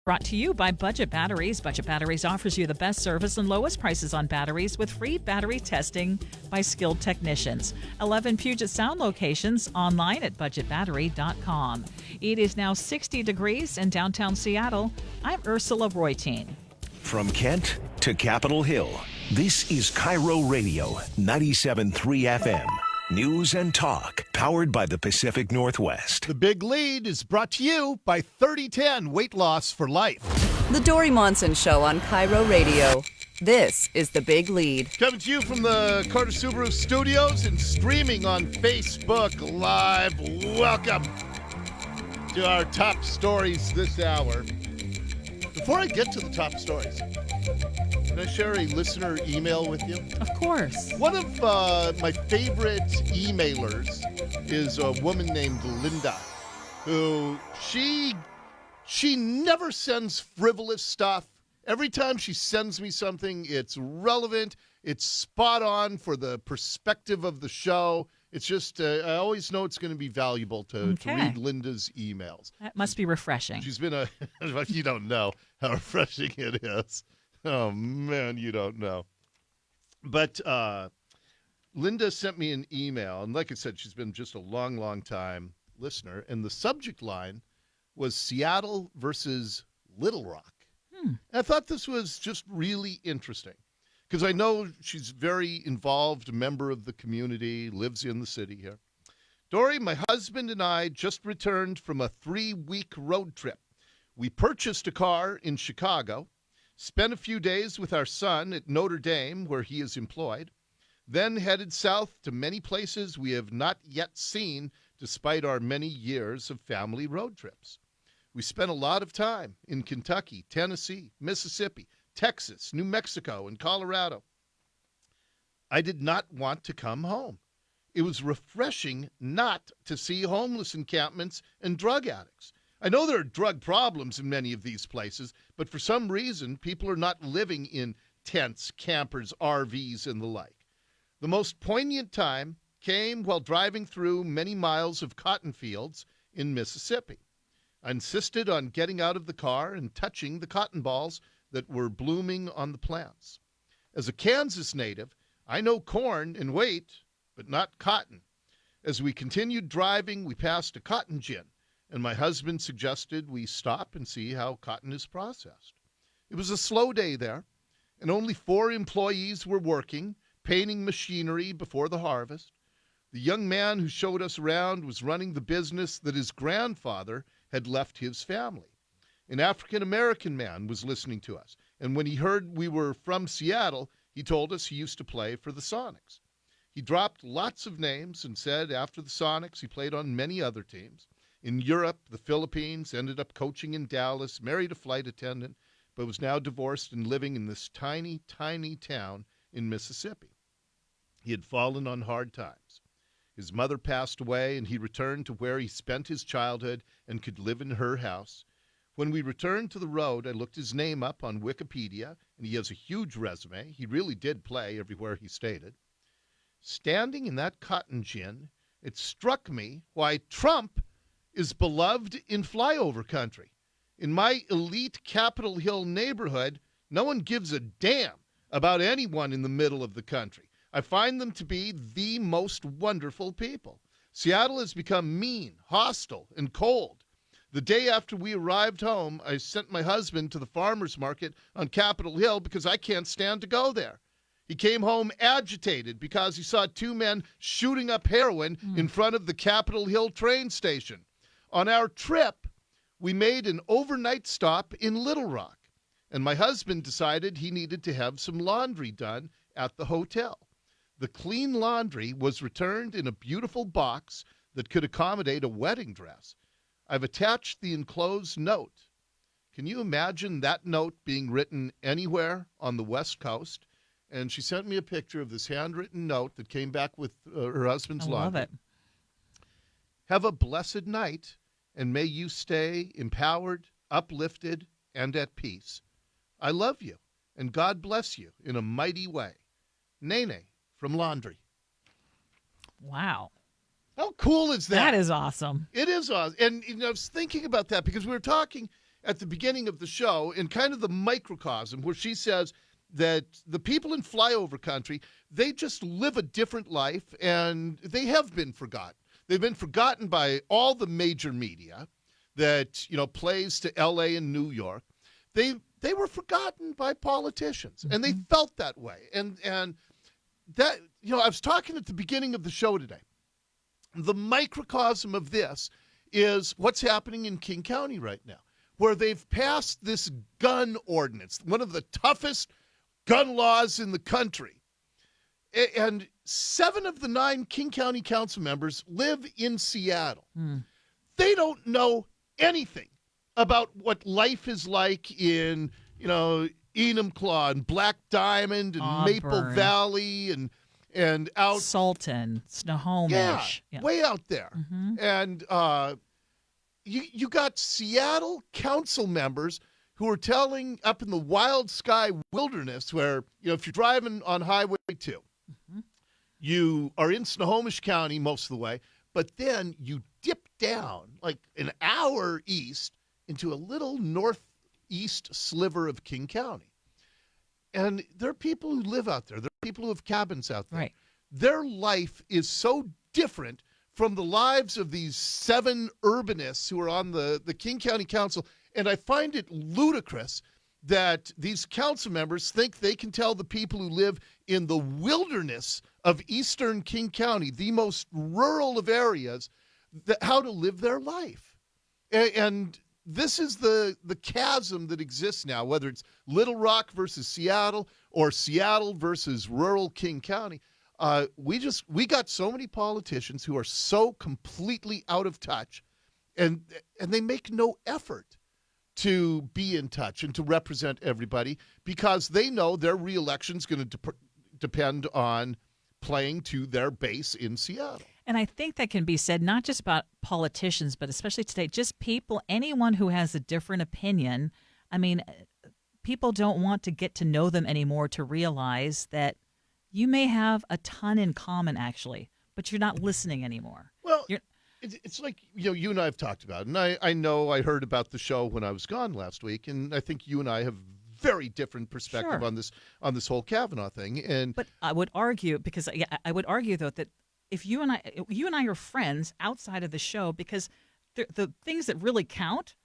Brought to you by Budget Batteries. Budget Batteries offers you the best service and lowest prices on batteries with free battery testing by skilled technicians. 11 Puget Sound locations, online at budgetbattery.com. It is now 60 degrees in downtown Seattle. I'm Ursula Royteen. From Kent to Capitol Hill, this is KIRO Radio, 97.3 FM. News and talk, powered by the Pacific Northwest. The Big Lead is brought to you by 3010 Weight Loss for Life. The Dori Monson Show on KIRO Radio. This is The Big Lead. Coming to you from the Carter Subaru Studios and streaming on Facebook Live. Welcome to our top stories this hour. Before I get to the top stories, can I share a listener email with you? Of course. One of my favorite emailers is a woman named Linda, who she never sends frivolous stuff. Every time she sends me something, it's relevant, it's spot on for the perspective of the show. It's just, I always know it's going to be valuable to read Linda's emails. That must be refreshing. She's been you don't know how refreshing it is. Oh, man, you don't know. But Linda sent me an email, and like I said, she's been just a long, long time listener, and the subject line was Seattle versus Little Rock. I thought this was just really interesting because I know she's very involved, a member of the community, lives in the city here. Dori, my husband and I just returned from a 3-week road trip. We purchased a car in Chicago, spent a few days with our son at Notre Dame, where he is employed, then headed south to many places we have not yet seen despite our many years of family road trips. We spent a lot of time in Kentucky, Tennessee, Mississippi, Texas, New Mexico, and Colorado. I did not want to come home. It was refreshing not to see homeless encampments and drug addicts. I know there are drug problems in many of these places, but for some reason, people are not living in tents, campers, RVs, and the like. The most poignant time came while driving through many miles of cotton fields in Mississippi. I insisted on getting out of the car and touching the cotton balls that were blooming on the plants. As a Kansas native, I know corn and wheat, but not cotton. As we continued driving, we passed a cotton gin, and my husband suggested we stop and see how cotton is processed. It was a slow day there, and only 4 employees were working, painting machinery before the harvest. The young man who showed us around was running the business that his grandfather had left his family. An African-American man was listening to us, and when he heard we were from Seattle, he told us he used to play for the Sonics. He dropped lots of names and said after the Sonics, he played on many other teams. In Europe, the Philippines, ended up coaching in Dallas, married a flight attendant, but was now divorced and living in this tiny, tiny town in Mississippi. He had fallen on hard times. His mother passed away, and he returned to where he spent his childhood and could live in her house. When we returned to the road, I looked his name up on Wikipedia, and he has a huge resume. He really did play everywhere he stated. Standing in that cotton gin, it struck me why Trump is beloved in flyover country. In my elite Capitol Hill neighborhood, no one gives a damn about anyone in the middle of the country. I find them to be the most wonderful people. Seattle has become mean, hostile, and cold. The day after we arrived home, I sent my husband to the farmer's market on Capitol Hill because I can't stand to go there. He came home agitated because he saw 2 men shooting up heroin in front of the Capitol Hill train station. On our trip, we made an overnight stop in Little Rock, and my husband decided he needed to have some laundry done at the hotel. The clean laundry was returned in a beautiful box that could accommodate a wedding dress. I've attached the enclosed note. Can you imagine that note being written anywhere on the West Coast? And she sent me a picture of this handwritten note that came back with her husband's laundry. I love it. Have a blessed night, and may you stay empowered, uplifted, and at peace. I love you, and God bless you in a mighty way. Nene from Laundry. Wow. How cool is that? That is awesome. It is awesome. And I was thinking about that because we were talking, at the beginning of the show in kind of the microcosm where she says that the people in flyover country, they just live a different life and they have been forgotten. They've been forgotten by all the major media that, plays to L.A. and New York. They were forgotten by politicians, and they felt that way. And that, I was talking at the beginning of the show today. The microcosm of this is what's happening in King County right now, where they've passed this gun ordinance, one of the toughest gun laws in the country. And 7 of the 9 King County council members live in Seattle. They don't know anything about what life is like in, Enumclaw and Black Diamond and Auburn. Maple Valley and out Sultan, Snohomish. Yeah, way out there. And you got Seattle council members who are telling up in the wild sky wilderness where, if you're driving on Highway 2, you are in Snohomish County most of the way, but then you dip down like an hour east into a little northeast sliver of King County. And there are people who live out there. There are people who have cabins out there. Right. Their life is so different from the lives of these 7 urbanists who are on the King County Council. And I find it ludicrous that these council members think they can tell the people who live in the wilderness of eastern King County, the most rural of areas, how to live their life. And this is the chasm that exists now, whether it's Little Rock versus Seattle or Seattle versus rural King County. We got so many politicians who are so completely out of touch, and they make no effort to be in touch and to represent everybody because they know their reelection is going to depend on playing to their base in Seattle. And I think that can be said not just about politicians, but especially today, just people, anyone who has a different opinion. I mean, people don't want to get to know them anymore to realize that you may have a ton in common, actually, but you're not listening anymore. Well, it's like, you and I have talked about it, and I know I heard about the show when I was gone last week, and I think you and I have very different perspective on this whole Kavanaugh thing. But I would argue, because I would argue, though, that if you and I are friends outside of the show, because the things that really count,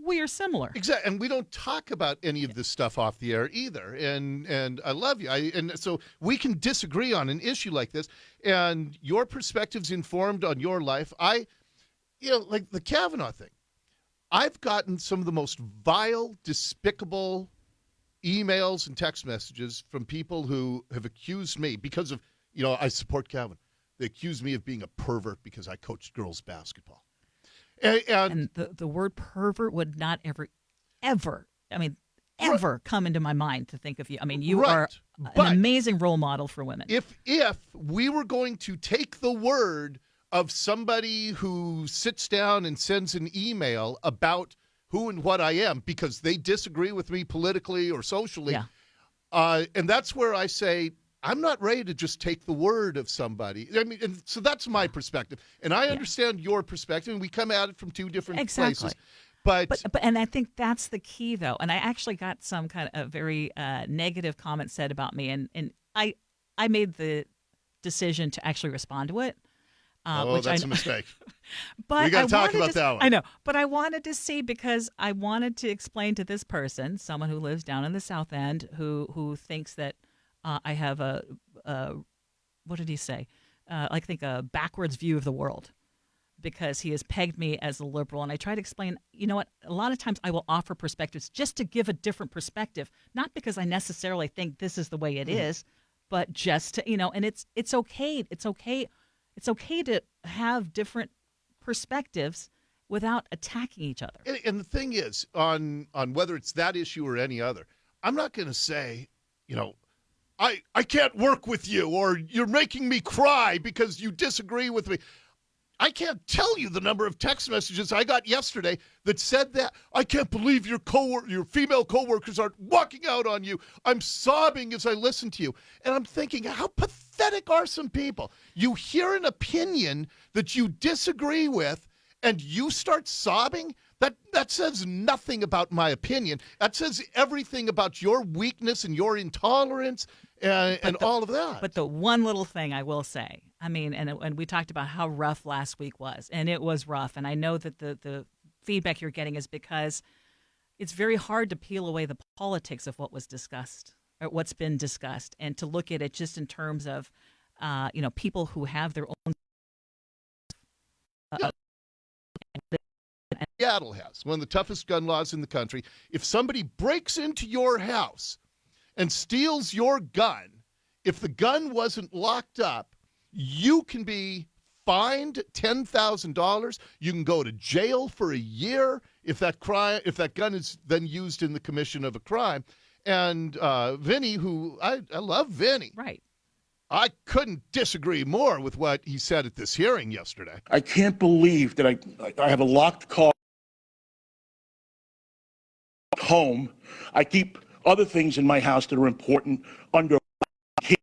we are similar. Exactly, and we don't talk about any of this stuff off the air either. And I love you. And so we can disagree on an issue like this, and your perspective's informed on your life. Like the Kavanaugh thing, I've gotten some of the most vile, despicable emails and text messages from people who have accused me because of, I support Kavanaugh. They accuse me of being a pervert because I coached girls basketball. And the word pervert would not ever come into my mind to think of you. I mean, you are an amazing role model for women. If we were going to take the word of somebody who sits down and sends an email about who and what I am because they disagree with me politically or socially, and that's where I say, I'm not ready to just take the word of somebody. I mean, and so that's my perspective. And I understand your perspective, and we come at it from 2 different places. But and I think that's the key, though. And I actually got some kind of very negative comments said about me, and I made the decision to actually respond to it. Which that's a mistake. But we got to talk about that one. I know, but I wanted to see, because I wanted to explain to this person, someone who lives down in the South End, who thinks that I have a what did he say? I think a backwards view of the world, because he has pegged me as a liberal. And I try to explain, you know what, a lot of times I will offer perspectives just to give a different perspective, not because I necessarily think this is the way it is, but just to, and it's okay. It's okay. It's okay to have different perspectives without attacking each other. And the thing is, on whether it's that issue or any other, I'm not going to say, I can't work with you, or you're making me cry because you disagree with me. I can't tell you the number of text messages I got yesterday that said that. I can't believe your female coworkers aren't walking out on you. I'm sobbing as I listen to you. And I'm thinking, how pathetic are some people? You hear an opinion that you disagree with, and you start sobbing? That says nothing about my opinion. That says everything about your weakness and your intolerance and all of that. But the one little thing I will say, I mean, and we talked about how rough last week was, and it was rough. And I know that the feedback you're getting is because it's very hard to peel away the politics of what was discussed or what's been discussed, and to look at it just in terms of, people who have their own. Seattle has one of the toughest gun laws in the country. If somebody breaks into your house and steals your gun, if the gun wasn't locked up, you can be fined $10,000. You can go to jail for a year if that gun is then used in the commission of a crime. And Vinny, who I love Vinny. Right. I couldn't disagree more with what he said at this hearing yesterday. I can't believe that I have a locked car home. I keep other things in my house that are important under key.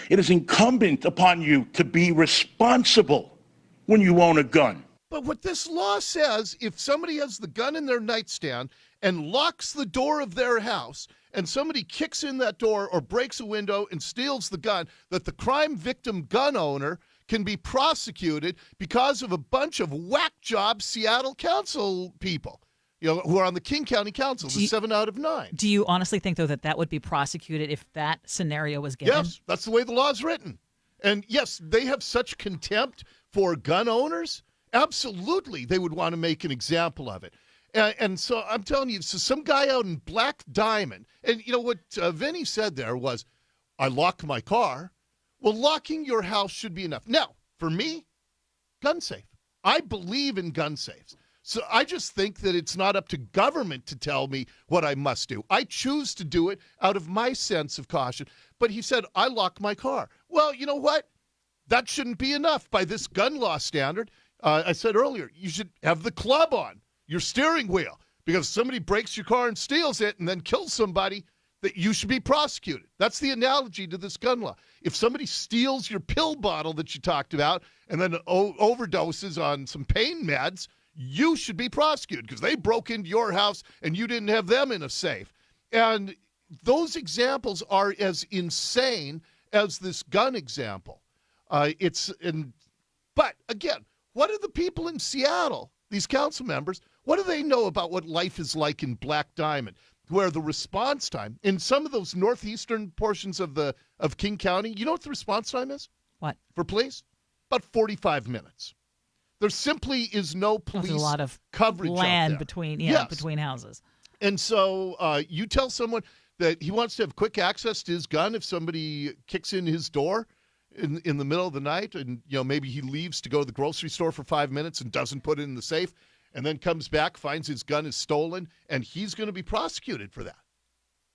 It is incumbent upon you to be responsible when you own a gun. But what this law says, if somebody has the gun in their nightstand and locks the door of their house, and somebody kicks in that door or breaks a window and steals the gun, that the crime victim gun owner can be prosecuted because of a bunch of whack job Seattle Council people, who are on the King County Council, the 7 out of 9. Do you honestly think, though, that would be prosecuted if that scenario was given? Yes, that's the way the law is written. And yes, they have such contempt for gun owners. Absolutely, they would want to make an example of it. And so I'm telling you, so some guy out in Black Diamond, and what Vinny said there was, I lock my car. Well, locking your house should be enough. Now, for me, gun safe. I believe in gun safes. So I just think that it's not up to government to tell me what I must do. I choose to do it out of my sense of caution. But he said, I lock my car. Well, you know what? That shouldn't be enough by this gun law standard. I said earlier, you should have the club on your steering wheel, because if somebody breaks your car and steals it and then kills somebody, that you should be prosecuted. That's the analogy to this gun law. If somebody steals your pill bottle that you talked about and then overdoses on some pain meds, you should be prosecuted because they broke into your house and you didn't have them in a safe. And those examples are as insane as this gun example. But again, what do the people in Seattle, these council members, what do they know about what life is like in Black Diamond, where the response time in some of those northeastern portions of King County, you know what the response time is? What? For police? About 45 minutes. There simply is no police There's a lot of coverage land out there. between houses. And so you tell someone that he wants to have quick access to his gun if somebody kicks in his door in the middle of the night, and maybe he leaves to go to the grocery store for 5 minutes and doesn't put it in the safe, and then comes back, finds his gun is stolen, and he's going to be prosecuted for that.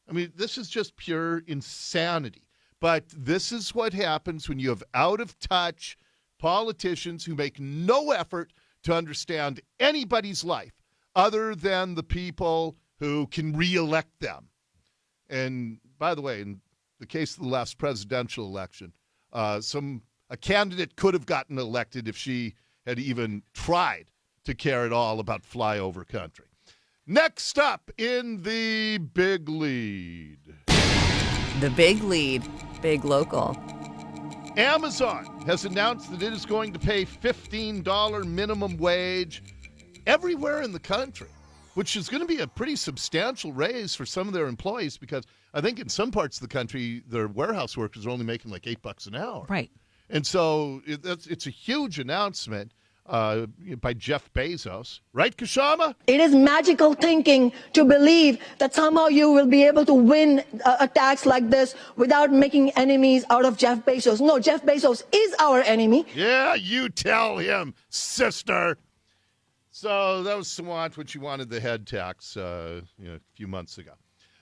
I mean, this is just pure insanity. But this is what happens when you have out-of-touch politicians who make no effort to understand anybody's life other than the people who can reelect them. And by the way, in the case of the last presidential election, a candidate could have gotten elected if she had even tried to care at all about flyover country. Next up in the big lead. The Big Lead, Big Local. Amazon has announced that it is going to pay $15 minimum wage everywhere in the country, which is going to be a pretty substantial raise for some of their employees, because I think in some parts of the country, their warehouse workers are only making like $8 an hour. Right. And so it's a huge announcement by Jeff Bezos. Right, Kshama? It is magical thinking to believe that somehow you will be able to win a tax like this without making enemies out of Jeff Bezos. No, Jeff Bezos is our enemy. Yeah, you tell him, sister. So that was Sawant when she wanted the head tax a few months ago.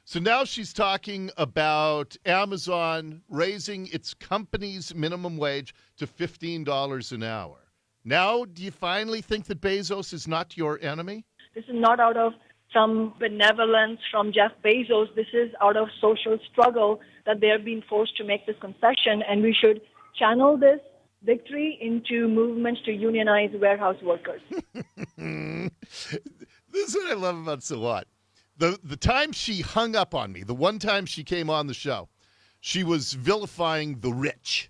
So now she's talking about Amazon raising its company's minimum wage to $15 an hour. Now, do you finally think that Bezos is not your enemy? This is not out of some benevolence from Jeff Bezos. This is out of social struggle that they are being forced to make this concession, and we should channel this victory into movements to unionize warehouse workers. This is what I love about Sawant. The time she hung up on me, the one time she came on the show, she was vilifying the rich.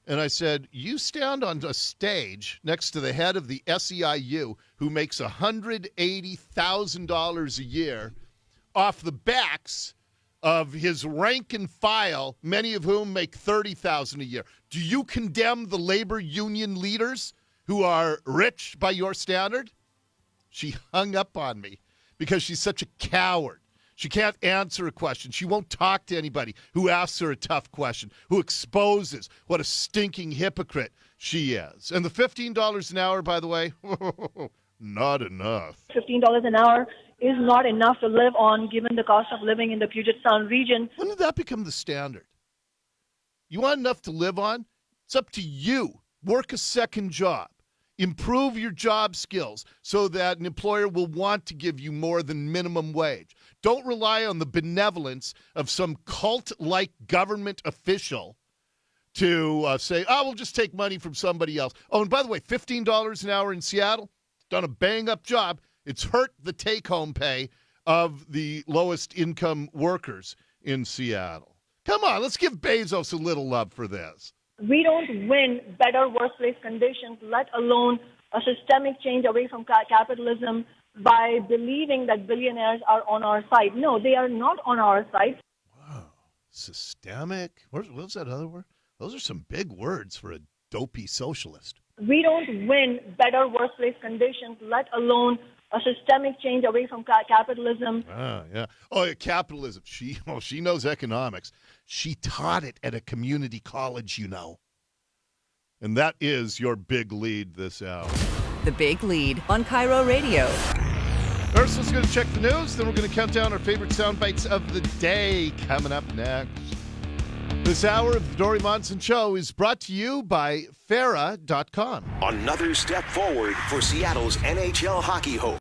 And I said, you stand on a stage next to the head of the SEIU who makes $180,000 a year off the backs of his rank and file, many of whom make $30,000 a year. Do you condemn the labor union leaders who are rich by your standard? She hung up on me because she's such a coward. She can't answer a question. She won't talk to anybody who asks her a tough question, who exposes what a stinking hypocrite she is. And the $15 an hour, by the way, not enough. $15 an hour is not enough to live on given the cost of living in the Puget Sound region. When did that become the standard? You want enough to live on? It's up to you. Work a second job. Improve your job skills so that an employer will want to give you more than minimum wage. Don't rely on the benevolence of some cult-like government official to say, oh, we'll just take money from somebody else. Oh, and by the way, $15 an hour in Seattle, done a bang-up job. It's hurt the take-home pay of the lowest-income workers in Seattle. Come on, let's give Bezos a little love for this. We don't win better workplace conditions, let alone a systemic change away from capitalism by believing that billionaires are on our side. No, they are not on our side. Wow. Systemic? What's that other word? Those are some big words for a dopey socialist. We don't win better workplace conditions, let alone a systemic change away from capitalism. Ah, yeah. Oh, yeah, capitalism. She knows economics. She taught it at a community college, you know. And that is your big lead this hour. The Big Lead on KIRO Radio. Ursula's going to check the news, then we're going to count down our favorite sound bites of the day coming up next. This hour of the Dori Monson Show is brought to you by Farah.com. Another step forward for Seattle's NHL hockey hope.